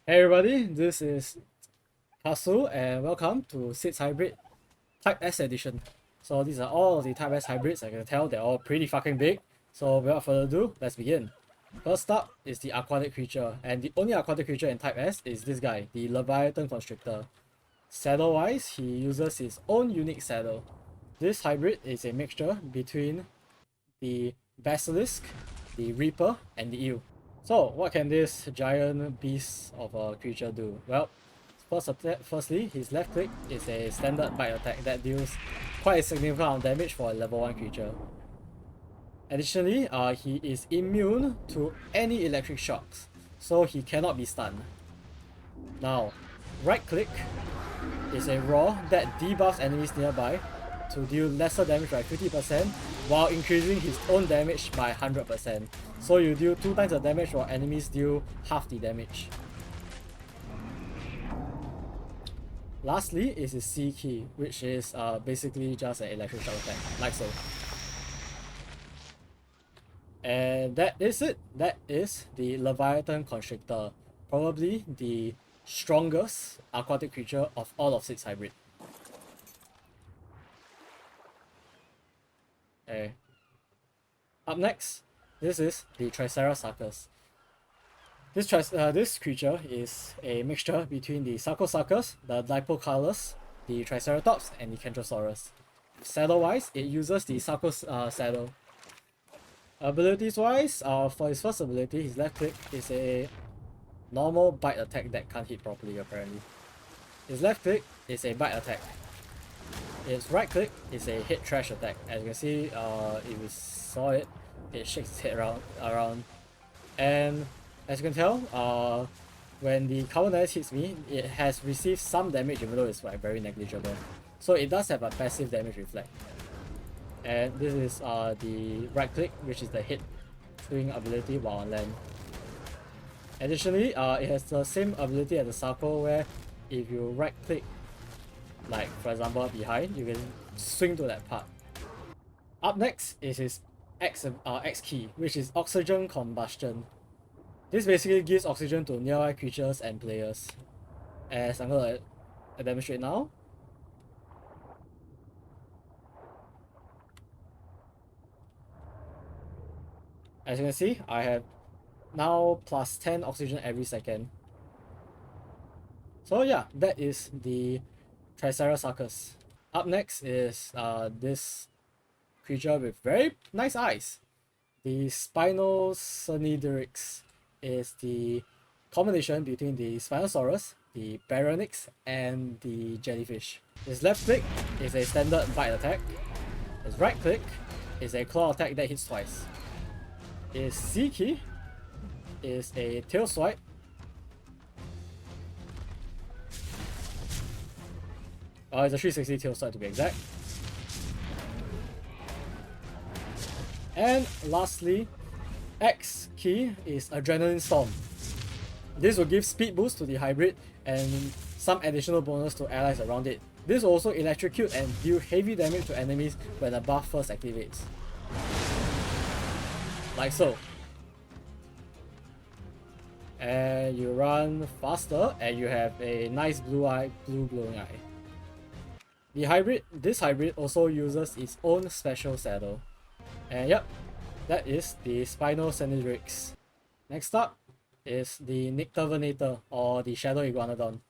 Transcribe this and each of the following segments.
Hey everybody, this is Kasu and welcome to SIDS Hybrid Type S edition. So these are all of the Type S hybrids. I can tell they're all pretty fucking big. So without further ado, let's begin. First up is the aquatic creature, and the only aquatic creature in Type S is this guy, the Leviathan Constrictor. Saddle wise, he uses his own unique saddle. This hybrid is a mixture between the Basilisk, the Reaper, and the Eel. So, what can this giant beast of a creature do? Well, firstly, his left click is a standard bite attack that deals quite a significant amount of damage for a level 1 creature. Additionally, he is immune to any electric shocks, so he cannot be stunned. Now, right click is a raw that debuffs enemies nearby to deal lesser damage by 50% while increasing his own damage by 100%. So you deal 2 times the damage while enemies deal half the damage. Lastly is his C key, which is basically just an electric shock attack, like so. And that is it. That is the Leviathan Constrictor, probably the strongest aquatic creature of all of SIDS Hybrid. Okay. Up next, this is the Triceratops. This creature is a mixture between the Sarcosuchus, the Diplocalus, the Triceratops, and the Kentrosaurus. Saddle-wise, it uses the Sarcos saddle. Abilities-wise, for his first ability, his left click is a normal bite attack that can't hit properly apparently. His left click is a bite attack. Its right click is a hit trash attack. As you can see, if you saw it, it shakes its head around. And as you can tell, when the Carbonite hits me, it has received some damage even though it's like very negligible. So it does have a passive damage reflect. And this is the right click, which is the hit swing ability while on land. Additionally, it has the same ability as the Sarco where if you right click, like for example behind, you can swing to that part. Up next is his X key, which is Oxygen Combustion. This basically gives oxygen to nearby creatures and players. As I'm gonna demonstrate now. As you can see, I have now plus 10 oxygen every second. So yeah, that is the Triceratops. Up next is this creature with very nice eyes. The Spinoconidrix is the combination between the Spinosaurus, the Baryonyx, and the jellyfish. His left click is a standard bite attack. His right click is a claw attack that hits twice. His C key is a tail swipe. It's a 360 tail swipe to be exact. And lastly, X key is Adrenaline Storm. This will give speed boost to the hybrid and some additional bonus to allies around it. This will also electrocute and deal heavy damage to enemies when the buff first activates. Like so. And you run faster and you have a nice blue glowing eye. This hybrid also uses its own special saddle. And yep, that is the Spinoconidrix. Next up is the Nyctovenator or the Shadow Iguanodon.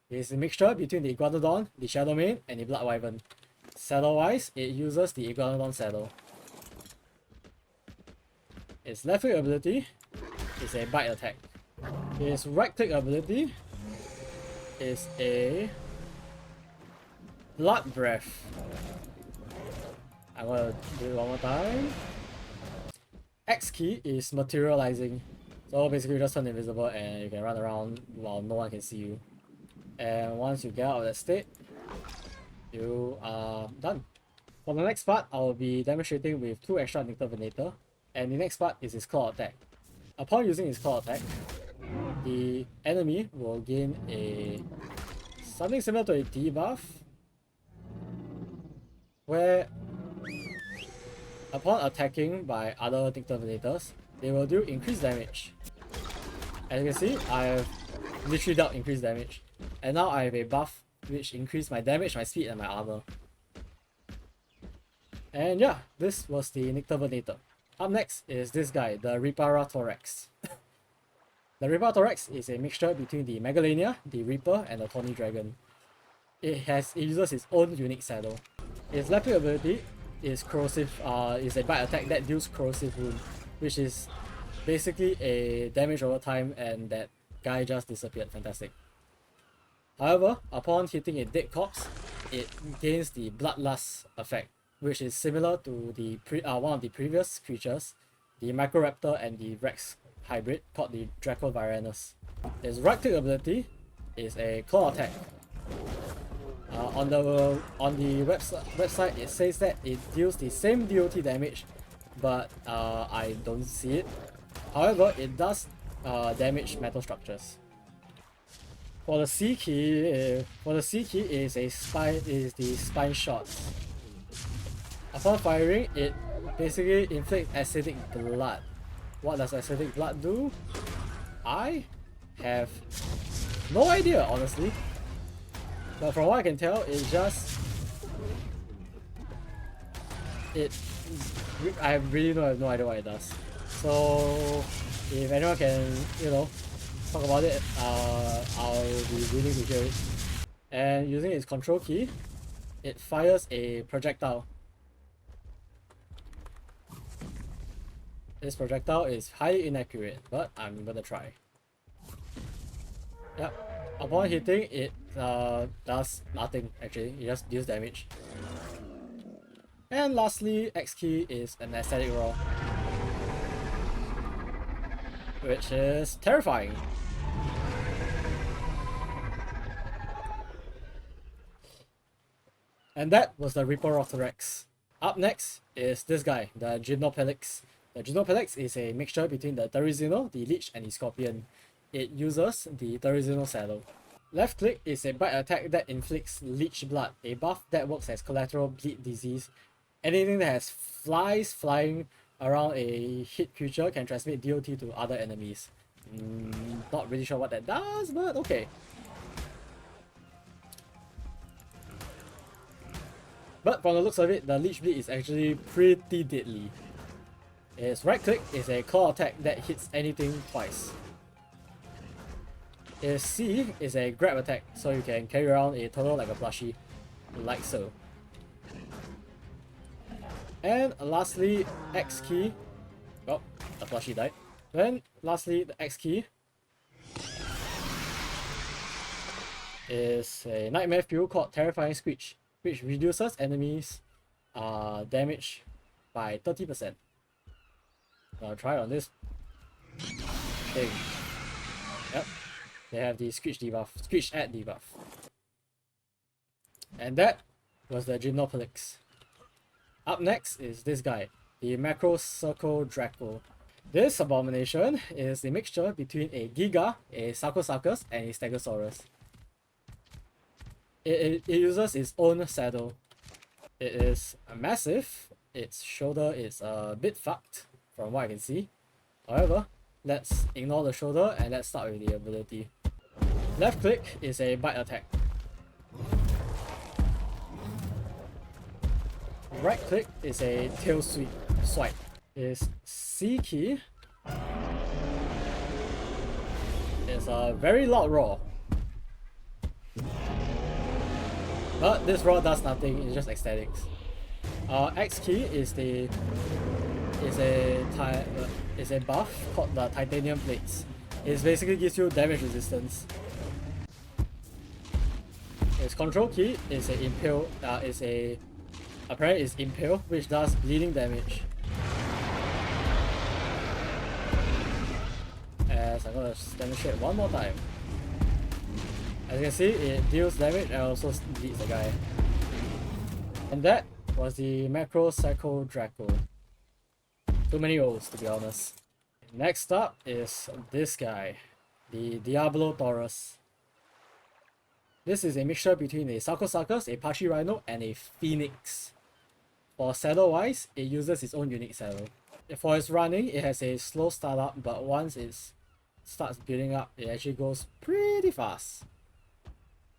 It is a mixture between the Iguanodon, the Shadowmane, and the Blood Wyvern. Saddle wise, it uses the Iguanodon saddle. Its left click ability is a bite attack. Its right click ability is a Blood Breath. I'm gonna do it one more time. X key is Materializing. So basically you just turn invisible and you can run around while no one can see you. And once you get out of that state, you are done. For the next part, I will be demonstrating with 2 extra Nyctovenator. And the next part is his claw attack. Upon using his claw attack, the enemy will gain something similar to a debuff, where upon attacking by other Nyctovenators, they will do increased damage. As you can see, I have literally dealt increased damage. And now I have a buff which increased my damage, my speed, and my armor. And yeah, this was the Nyctavanator. Up next is this guy, the Riparatorax. The Riparatorax is a mixture between the Megalania, the Reaper, and the Tawny Dragon. It uses its own unique saddle. Its left click ability is corrosive, is a bite attack that deals corrosive wound, which is basically a damage over time, and that guy just disappeared. Fantastic. However, upon hitting a dead corpse, it gains the Bloodlust effect, which is similar to the one of the previous creatures, the Microraptor and the Rex hybrid called the Dracoviranus. Its right click ability is a claw attack. On the website it says that it deals the same DOT damage, but I don't see it. However, it does damage metal structures. For the C key, is the spine shot. Upon firing, it basically inflicts acidic blood. What does acidic blood do? I have no idea, honestly. But from what I can tell, I really have no idea what it does. So if anyone can, talk about it, I'll be willing to hear it. And using its control key, it fires a projectile. This projectile is highly inaccurate, but I'm gonna try. Yep. Upon hitting, it does nothing actually, it just deals damage. And lastly, X key is an aesthetic roar, which is terrifying. And that was the Riparatorax. Up next is this guy, the Gymnopelix. The Gymnopelix is a mixture between the Therizino, the Leech, and the Scorpion. It uses the Therizino saddle. Left click is a bite attack that inflicts Leech Blood, a buff that works as collateral bleed disease. Anything that has flies flying around a hit creature can transmit DOT to other enemies. Not really sure what that does, but okay. But from the looks of it, the Leech Bleed is actually pretty deadly. Its right click is a claw attack that hits anything twice. Its C is a grab attack, so you can carry around a turtle like a plushie, like so. And lastly, X key. Oh, the plushie died. Then lastly, the X key is a nightmare fuel called Terrifying Screech, which reduces enemies' damage by 30%. I'll try on this thing. Yep. They have the Screech debuff, Screech add debuff. And that was the Gymnopelix. Up next is this guy, the Macro Circle Draco. This abomination is a mixture between a Giga, a Sarcosuchus, and a Stegosaurus. It uses its own saddle. It is massive. Its shoulder is a bit fucked from what I can see. However, let's ignore the shoulder and let's start with the ability. Left click is a bite attack. Right click is a tail swipe. Its C key is a very loud roar. But this roar does nothing, it's just aesthetics. X key is a buff called the Titanium Plates. It basically gives you damage resistance. Its control key is a impale. Apparently it's impale, which does bleeding damage. As I'm gonna demonstrate one more time. As you can see, it deals damage and also bleeds the guy. And that was the Macro Circle Draco. Too many O's, to be honest. Next up is this guy, the Diablo Taurus. This is a mixture between a Sarcosuchus, a Pachyrhino, and a Phoenix. For saddle wise, it uses its own unique saddle. For its running, it has a slow startup, but once it's starts building up, it actually goes pretty fast.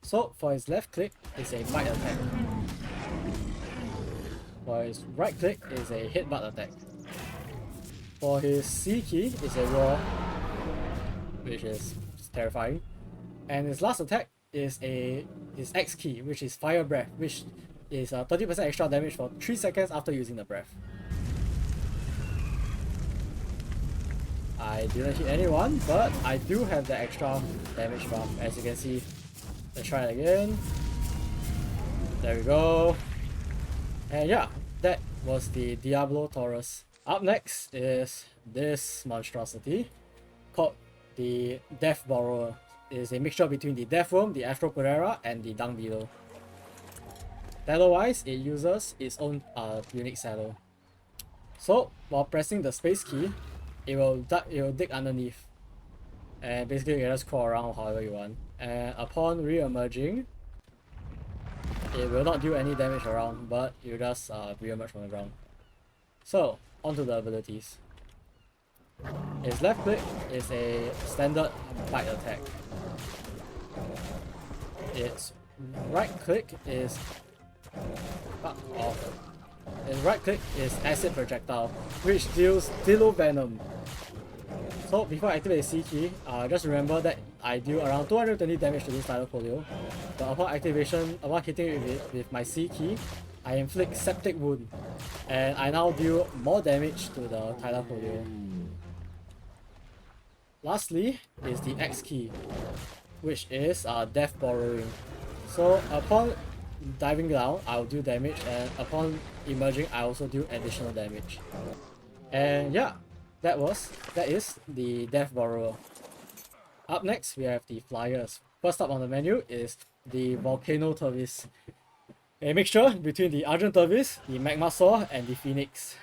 So for his left click, it's a bite attack. For his right click, is a headbutt attack. For his C key, it's a roar, which is terrifying. And his last attack is his X key, which is fire breath, which is 30% extra damage for 3 seconds after using the breath. I didn't hit anyone, but I do have the extra damage buff, as you can see. Let's try it again. There we go. And yeah, that was the Diablo Taurus. Up next is this monstrosity called the Death Borrower. It is a mixture between the Death Worm, the Astropodera, and the Dung Beetle. Saddle-wise, it uses its own unique saddle. So while pressing the space key, it will dig underneath, and basically you can just crawl around however you want. And upon re-emerging, it will not do any damage around, but you just re-emerge from the ground. So onto the abilities. Its left click is a standard bite attack. Its right click is fuck off. Its right click is acid projectile, which deals Dillo Venom. So before I activate the C key, just remember that I deal around 220 damage to this tidal folio. But upon activation, upon hitting it with my C key, I inflict septic wound, and I now deal more damage to the tidal folio. Lastly is the X key, which is death borrowing. So upon diving down, I'll do damage, and upon emerging, I also do additional damage. And yeah, that is the Death Borrower. Up next, we have the Flyers. First up on the menu is the Volcano Turvis, a mixture between the Argent Turvis, the Magma Saw, and the Phoenix.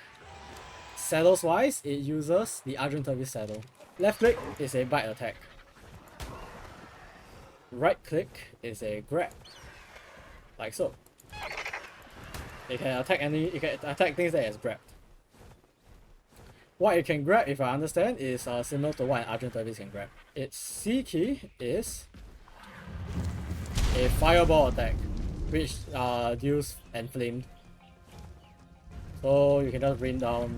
Saddles wise, it uses the Argent Turvis saddle. Left click is a bite attack. Right click is a grab, like so. It can attack things that is grabbed. What it can grab, if I understand, is similar to what an Argent Turvis can grab. Its C key is a fireball attack, which deals enflamed. So you can just rain down.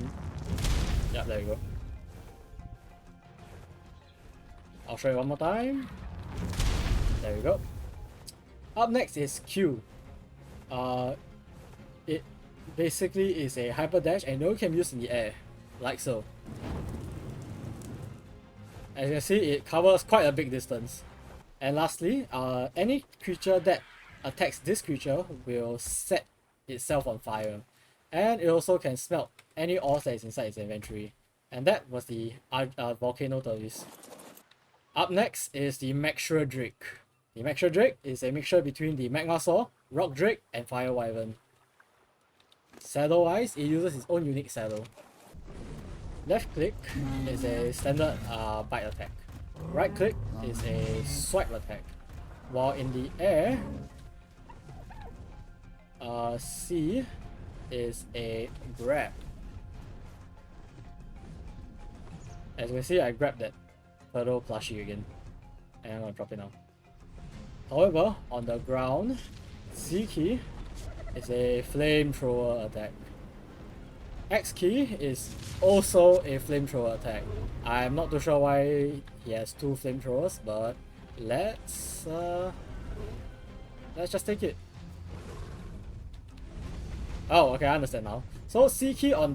Yeah, there you go. I'll show you one more time. There we go. Up next is Q. It basically is a hyper dash, and you can use in the air, like so. As you can see, it covers quite a big distance. And lastly, any creature that attacks this creature will set itself on fire. And it also can smelt any ores that is inside its inventory. And that was the Volcano Turvis. Up next is the Maxra Drake. The Maxra Drake is a mixture between the Magma Saw, Rock Drake, and Fire Wyvern. Saddle wise, it uses its own unique saddle. Left click is a standard bite attack. Right click is a swipe attack. While in the air, C is a grab. As you can see, I grabbed that turtle plushie again, and I'm gonna drop it now. However, on the ground, C key is a flamethrower attack. X key is also a flamethrower attack. I'm not too sure why he has two flamethrowers, but let's just take it. Oh, okay, I understand now. So C key on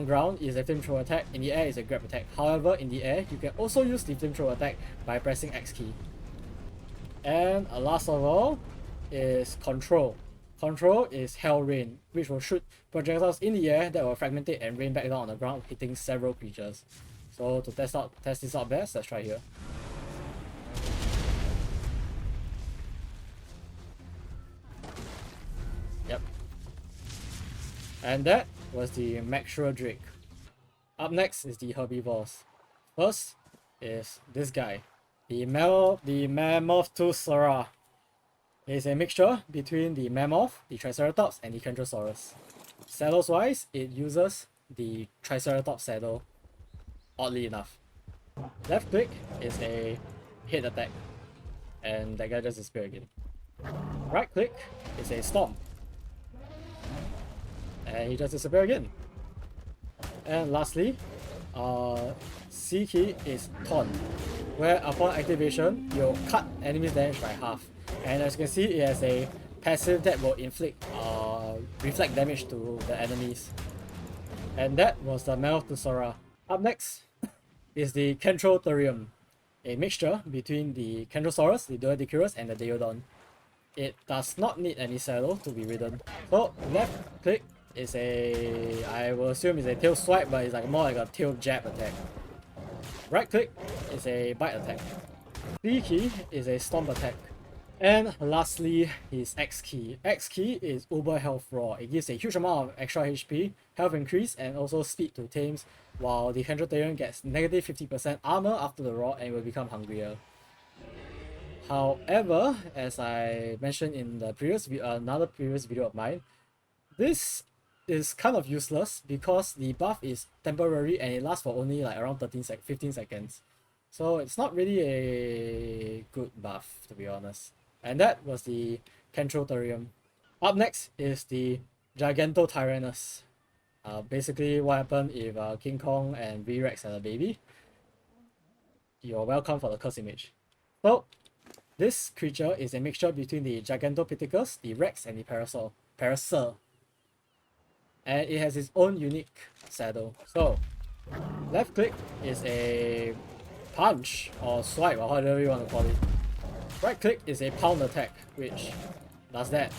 ground is a flamethrower attack. In the air is a grab attack. However, in the air, you can also use the flamethrower attack by pressing X key. And last of all is Control. Control is Hell Rain, which will shoot projectiles in the air that will fragment it and rain back down on the ground, hitting several creatures. So to test this out best, let's try here. Yep. And that was the Maxra Drake. Up next is the herbivores. First is this guy, the Mammoth Tussora. It is a mixture between the Mammoth, the Triceratops, and the Kentrosaurus. Saddles wise, it uses the Triceratops saddle, oddly enough. Left click is a hit attack, and that guy just disappears again. Right click is a stomp, and he just disappears again. And lastly, C key is taunt, where upon activation, you'll cut enemy's damage by half. And as you can see, it has a passive that will inflict reflect damage to the enemies. And that was the Meltusora. Up next is the Kentrotherium, a mixture between the Kentrosaurus, the Duodecurus, and the Deodon. It does not need any saddle to be ridden. So left click is a, I will assume is a tail swipe, but it's like more like a tail jab attack. Right click is a bite attack. B key is a stomp attack. And lastly, his X key. X key is Uber Health Raw. It gives a huge amount of extra HP, health increase, and also speed to tames, while the Kentrotherium gets negative 50% armor after the Raw and will become hungrier. However, as I mentioned in the another previous video of mine, this is kind of useless because the buff is temporary and it lasts for only like around 15 seconds. So it's not really a good buff, to be honest. And that was the Kentrotherium. Up next is the Gigantotyrannus. Basically what happened if King Kong and V-Rex had a baby. You're welcome for the curse image. So this creature is a mixture between the Gigantopithecus, the Rex, and the Parasaur. And it has its own unique saddle. So left click is a punch or swipe, or however you want to call it. Right click is a pound attack, which does that.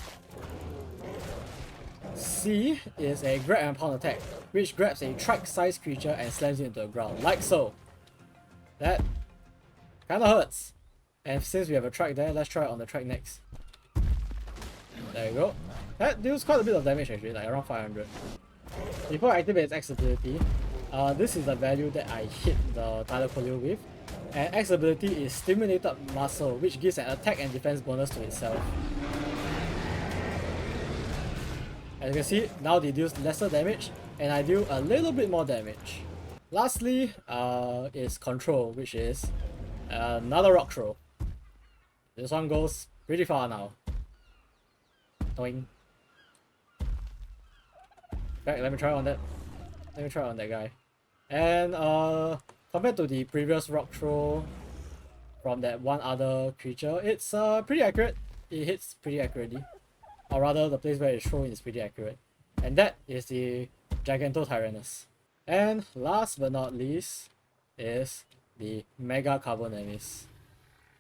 C is a grab and pound attack, which grabs a trike-sized creature and slams it into the ground, like so. That kinda hurts. And since we have a trike there, let's try it on the trike next. There you go. That deals quite a bit of damage actually, like around 500. Before I activate its X ability, this is the value that I hit the Thylacoleo with. And X ability is Stimulated Muscle, which gives an attack and defense bonus to itself. As you can see, now they deal lesser damage, and I deal a little bit more damage. Lastly, is Control, which is another rock throw. This one goes pretty far now. Doing. In fact, let me try on that. Let me try on that guy. And compared to the previous rock throw from that one other creature, it's pretty accurate. It hits pretty accurately. Or rather, the place where it's thrown is pretty accurate. And that is the Gigantotyrannus. And last but not least is the Mega Carbonemys.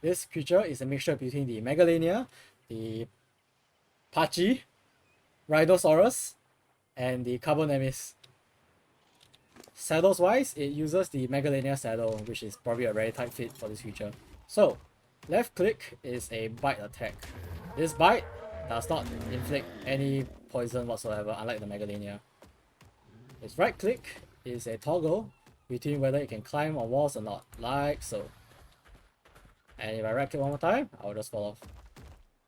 This creature is a mixture between the Megalania, the Pachi, Rhidosaurus, and the Carbonemys. Saddles wise, it uses the Megalania saddle, which is probably a very tight fit for this creature. So, left click is a bite attack. This bite does not inflict any poison whatsoever, unlike the Megalania. Its right click is a toggle between whether it can climb on walls or not, like so. And if I right click one more time, I'll just fall off.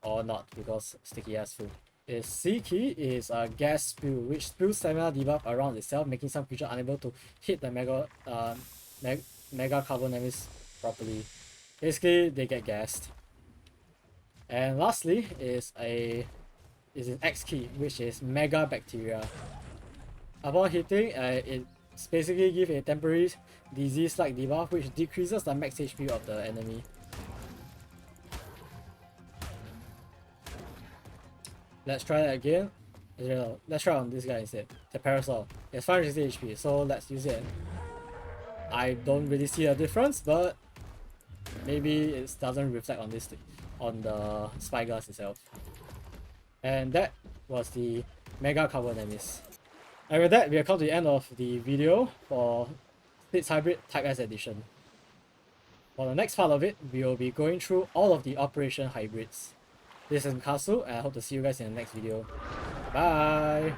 Or not, because sticky ass food. Its C key is a gas spew, which spews stamina debuff around itself, making some creature unable to hit the Mega Carbonemys properly. Basically, they get gassed. And lastly is an X key, which is Mega Bacteria. Upon hitting, it's basically give a temporary disease-like debuff, which decreases the max HP of the enemy. Let's try that again. Let's try on this guy instead. The Parasaur. It's 560 HP, so let's use it. I don't really see a difference, but maybe it doesn't reflect on this on the spyglass itself. And that was the Mega Carbonemys. And with that, we have come to the end of the video for Sits Hybrid Type S Edition. For the next part of it, we will be going through all of the Operation Hybrids. This is Mikasu, and I hope to see you guys in the next video. Bye!